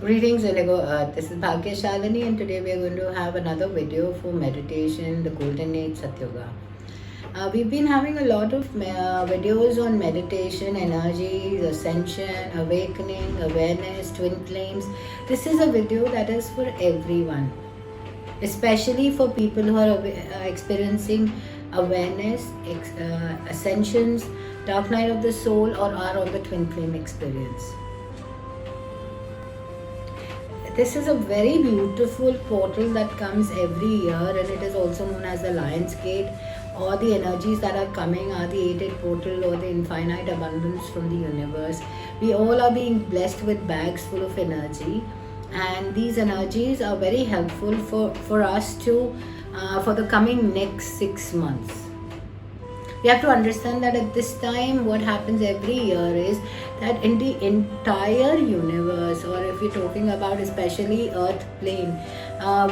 Greetings, Indigo Earth. This is Bhagya Shalini, and today we are going to have another video for meditation, the Golden Age Satyoga. We've been having a lot of videos on meditation, energies, ascension, awakening, awareness, twin flames. This is a video that is for everyone, especially for people who are experiencing awareness, ascensions, dark night of the soul, or are on the twin flame experience. This is a very beautiful portal that comes every year, and it is also known as the Lion's Gate. All the energies that are coming are the 8-8 portal or the infinite abundance from the universe. We all are being blessed with bags full of energy, and these energies are very helpful for us to for the coming next 6 months. We have to understand that at this time, what happens every year is that in the entire universe, or if we're talking about especially Earth plane,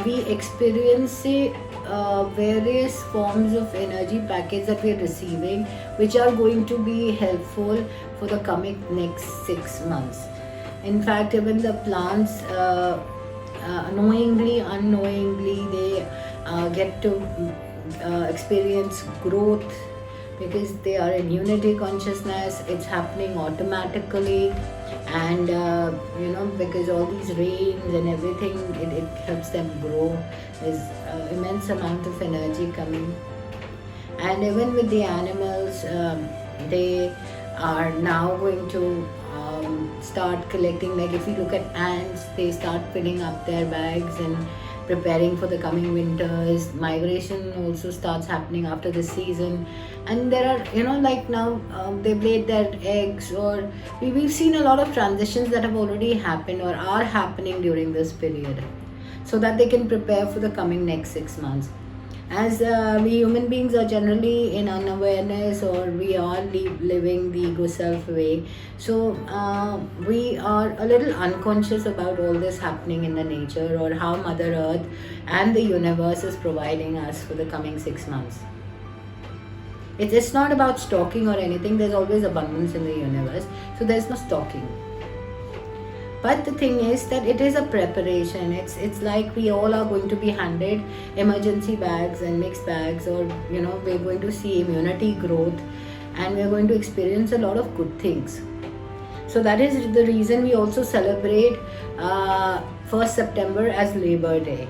we experience various forms of energy packets that we are receiving, which are going to be helpful for the coming next 6 months. In fact, even the plants, knowingly, unknowingly, they get to experience growth, because they are in unity consciousness. It's happening automatically, and because all these rains and everything, it helps them grow. There's immense amount of energy coming. And even with the animals, they are now going to start collecting. Like if you look at ants, they start filling up their bags and preparing for the coming winters. Migration also starts happening after the season, and there are like now they've laid their eggs, or we've seen a lot of transitions that have already happened or are happening during this period, so that they can prepare for the coming next 6 months. As we human beings are generally in unawareness, or we are living the ego self way, so we are a little unconscious about all this happening in the nature, or how Mother Earth and the universe is providing us for the coming 6 months. It's not about stocking or anything. There's always abundance in the universe, so there's no stocking. But the thing is that it is a preparation. It's like we all are going to be handed emergency bags and mixed bags, or we're going to see immunity growth, and we're going to experience a lot of good things. So that is the reason we also celebrate 1st September as Labor Day.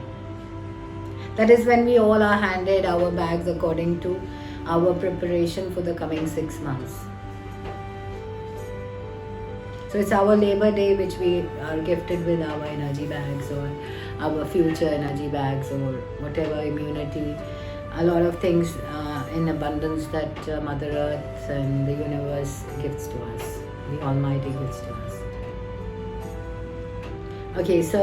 That is when we all are handed our bags according to our preparation for the coming 6 months. So it's our Labor Day, which we are gifted with our energy bags, or our future energy bags, or whatever, immunity, a lot of things in abundance that Mother Earth and the universe gifts to us, the Almighty gifts to us. Okay, so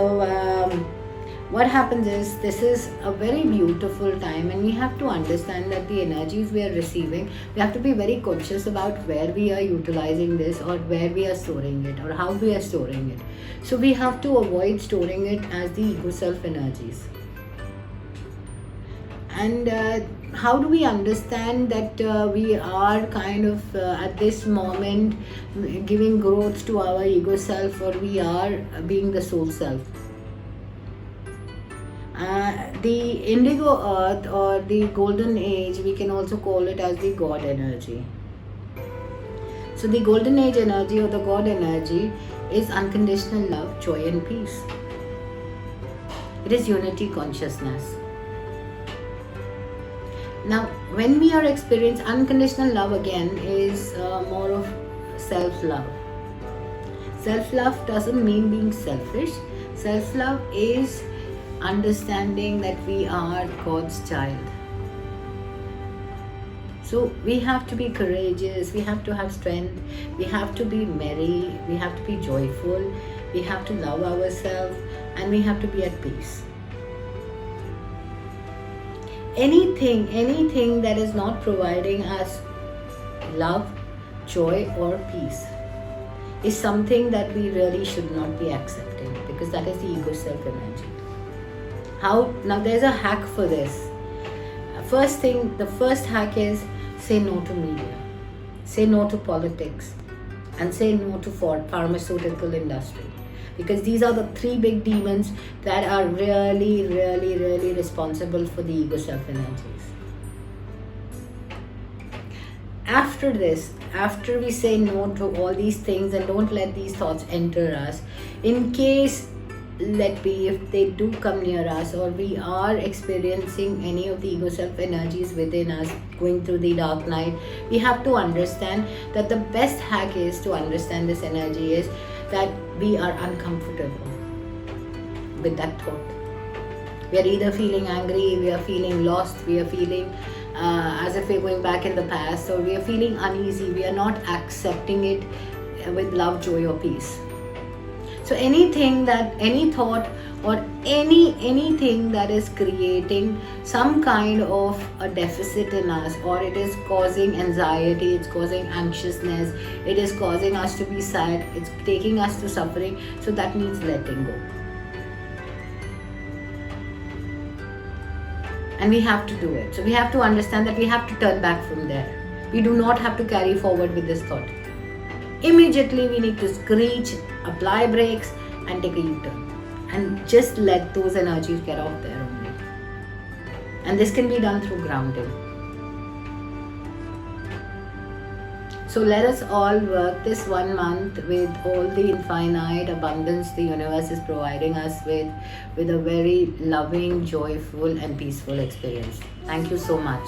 what happens is, this is a very beautiful time, and we have to understand that the energies we are receiving, we have to be very conscious about where we are utilizing this, or where we are storing it, or how we are storing it. So we have to avoid storing it as the ego self energies. And how do we understand that we are kind of at this moment giving growth to our ego self, or we are being the soul self? The indigo earth, or the golden age, we can also call it as the God energy. So the golden age energy, or the God energy, is unconditional love, joy and peace. It is unity consciousness. Now, when we are experiencing unconditional love, again, is more of self-love. Self-love doesn't mean being selfish. Self-love is understanding that we are God's child. So we have to be courageous, we have to have strength, we have to be merry, we have to be joyful, we have to love ourselves, and we have to be at peace. Anything that is not providing us love, joy, or peace is something that we really should not be accepting, because that is the ego self energy. Now there's a hack for this. The first hack is, say no to media, say no to politics, and say no to pharmaceutical industry. because these are the three big demons that are really, really, really responsible for the ego self energies. After this, after we say no to all these things and don't let these thoughts enter us, in case, let be, if they do come near us or we are experiencing any of the ego self energies within us going through the dark night, we have to understand that the best hack is to understand this energy is that we are uncomfortable with that thought. We are either feeling angry, we are feeling lost, we are feeling as if we're going back in the past, or we are feeling uneasy, we are not accepting it with love, joy or peace. So anything that, any thought or anything that is creating some kind of a deficit in us, or it is causing anxiety, it's causing anxiousness, it is causing us to be sad, it's taking us to suffering, so that means letting go. And we have to do it. So we have to understand that we have to turn back from there. We do not have to carry forward with this thought. Immediately we need to screech, apply brakes and take a U-turn and just let those energies get out there only. And this can be done through grounding. So let us all work this 1 month with all the infinite abundance the universe is providing us with a very loving, joyful and peaceful experience. Thank you so much.